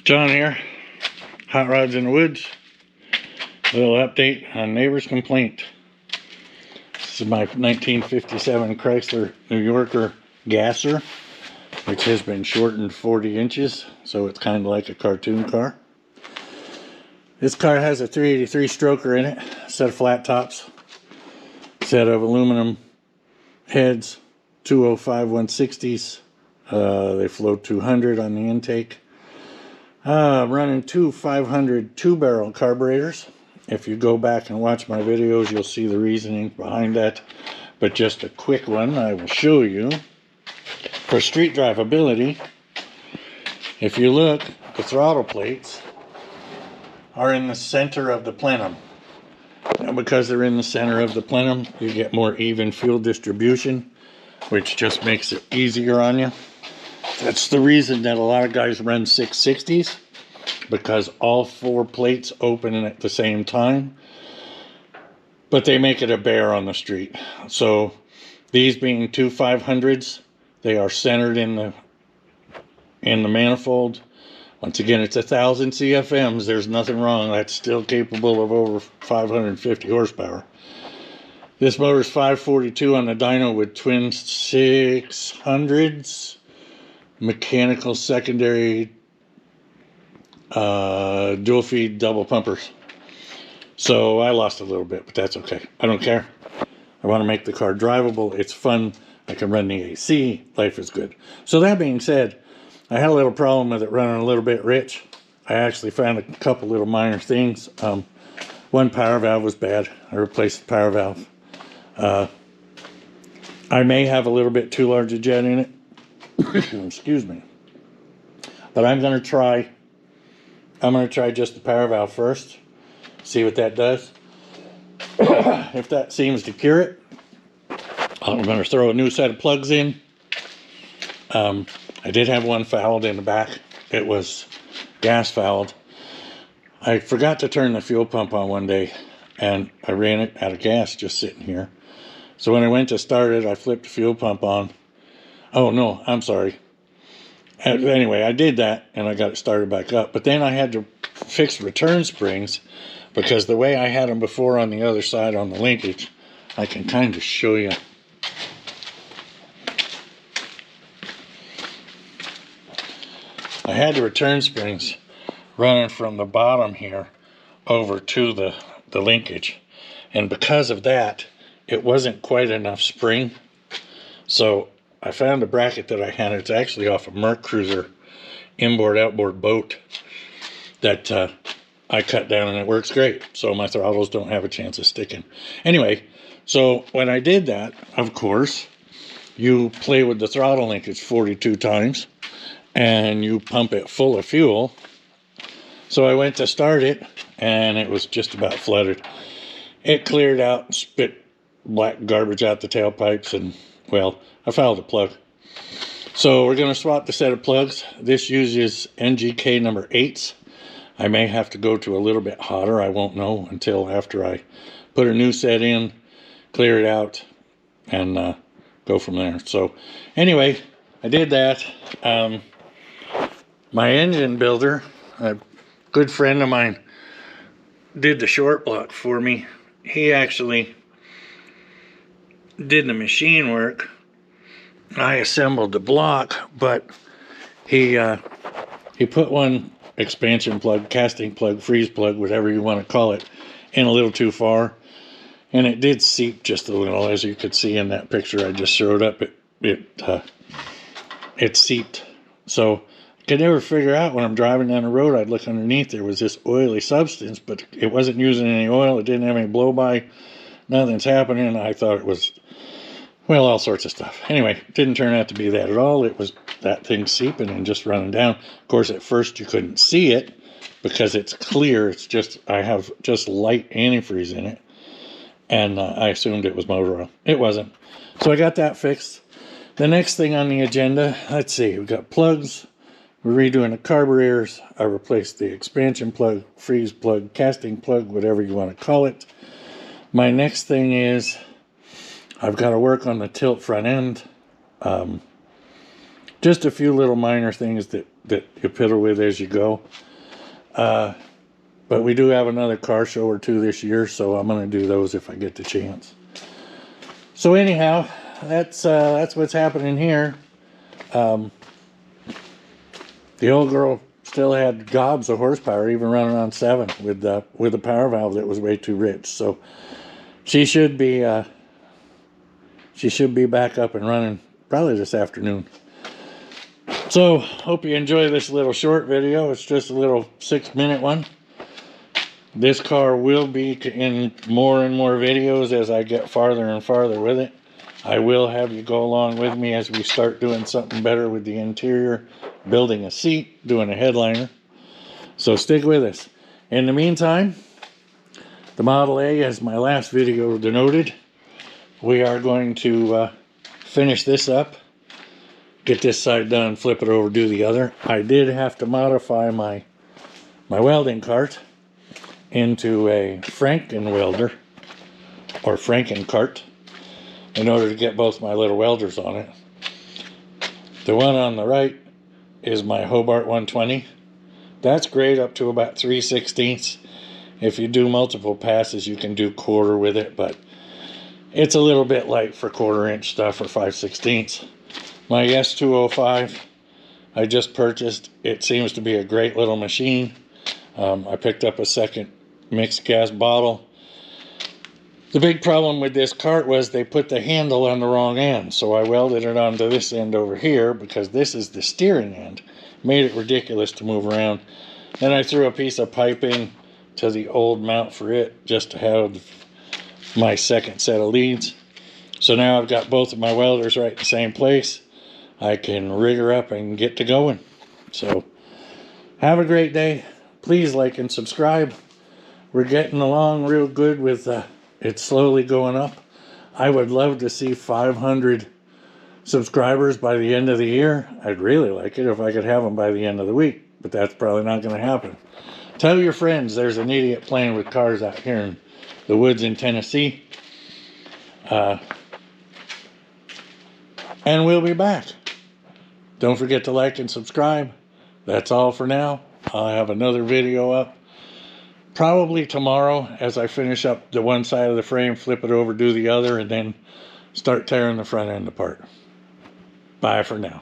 John here, Hot Rods in the Woods. Little update on neighbor's complaint. This is my 1957 Chrysler New Yorker gasser, which has been shortened 40 inches, so it's kind of like a cartoon car. This car has a 383 stroker in it, set of flat tops, set of aluminum heads, 205 160s. They flow 200 on the intake. I'm running two 500 2-barrel carburetors. If you go back and watch my videos, you'll see the reasoning behind that. But just a quick one I will show you. For street drivability, if you look, the throttle plates are in the center of the plenum. Now, because they're in the center of the plenum, you get more even fuel distribution, which just makes it easier on you. That's the reason that a lot of guys run 660s, because all four plates open at the same time, but they make it a bear on the street. So these being two 500s, they are centered in the manifold. Once again, it's 1,000 CFMs. There's nothing wrong. That's still capable of over 550 horsepower. This motor is 542 on the dyno with twin 600s. Mechanical secondary dual feed double pumpers. So I lost a little bit, but that's okay. I don't care. I want to make the car drivable. It's fun. I can run the AC. Life is good. So that being said, I had a little problem with it running a little bit rich. I actually found a couple little minor things. One power valve was bad. I replaced the power valve. I may have a little bit too large a jet in it. Excuse me. But I'm going to try just the power valve first. See what that does. If that seems to cure it, I'm going to throw a new set of plugs in. I did have one fouled in the back. It was gas fouled. I forgot to turn the fuel pump on one day, and I ran it out of gas just sitting here. So when I went to start it, I flipped the fuel pump on. Oh, no, I'm sorry. Anyway, I did that, and I got it started back up. But then I had to fix return springs, because the way I had them before on the other side on the linkage, I can kind of show you. I had the return springs running from the bottom here over to the linkage. And because of that, it wasn't quite enough spring. So I found a bracket that I had. It's actually off a Merc Cruiser inboard-outboard boat that I cut down, and it works great. So my throttles don't have a chance of sticking. Anyway, so when I did that, of course, you play with the throttle linkage 42 times, and you pump it full of fuel. So I went to start it, and it was just about flooded. It cleared out, spit black garbage out the tailpipes, and, well, I fouled a plug. So we're going to swap the set of plugs. This uses NGK number 8s. I may have to go to a little bit hotter. I won't know until after I put a new set in, clear it out, and go from there. So anyway, I did that. My engine builder, a good friend of mine, did the short block for me. He actually did the machine work. I assembled the block, but he put one expansion plug, casting plug, freeze plug, whatever you want to call it, in a little too far, and it did seep just a little, as you could see in that picture I just showed up. It seeped. So I could never figure out, when I'm driving down the road, I'd look underneath, there was this oily substance, but it wasn't using any oil. It didn't have any blow by. Nothing's happening. I thought it was, well, all sorts of stuff. Anyway, it didn't turn out to be that at all. It was that thing seeping and just running down. Of course, at first you couldn't see it because it's clear. It's just, I have just light antifreeze in it. And I assumed it was motor oil. It wasn't. So I got that fixed. The next thing on the agenda, let's see, we've got plugs. We're redoing the carburetors. I replaced the expansion plug, freeze plug, casting plug, whatever you want to call it. My next thing is, I've got to work on the tilt front end. Just a few little minor things that you fiddle with as you go. But we do have another car show or two this year, so I'm going to do those if I get the chance. So anyhow, that's what's happening here. The old girl still had gobs of horsepower, even running on 7 with the power valve that was way too rich. So she should be back up and running probably this afternoon. So hope you enjoy this little short video. It's just a little 6-minute one. This car will be in more and more videos as I get farther and farther with it. I will have you go along with me as we start doing something better with the interior, building a seat, doing a headliner. So stick with us. In the meantime, the Model A, as my last video denoted, we are going to finish this up, get this side done, flip it over, do the other. I did have to modify my welding cart into a Franken welder, or Franken cart, in order to get both my little welders on it. The one on the right is my Hobart 120. That's great up to about 3/16. If you do multiple passes, you can do quarter with it, but it's a little bit light for 1/4 inch stuff or 5/16. My S205 I just purchased. It seems to be a great little machine. I picked up a second mixed gas bottle. The big problem with this cart was they put the handle on the wrong end, so I welded it onto this end over here because this is the steering end. Made it ridiculous to move around. Then I threw a piece of pipe in to the old mount for it just to have my second set of leads. So now I've got both of my welders right in the same place. I can rig her up and get to going. So have a great day. Please like and subscribe. We're getting along real good with it's slowly going up. I would love to see 500 subscribers by the end of the year. I'd really like it if I could have them by the end of the week, but that's probably not going to happen. Tell your friends there's an idiot playing with cars out here in the woods in Tennessee. And we'll be back. Don't forget to like and subscribe. That's all for now. I'll have another video up probably tomorrow as I finish up the one side of the frame, flip it over, do the other, and then start tearing the front end apart. Bye for now.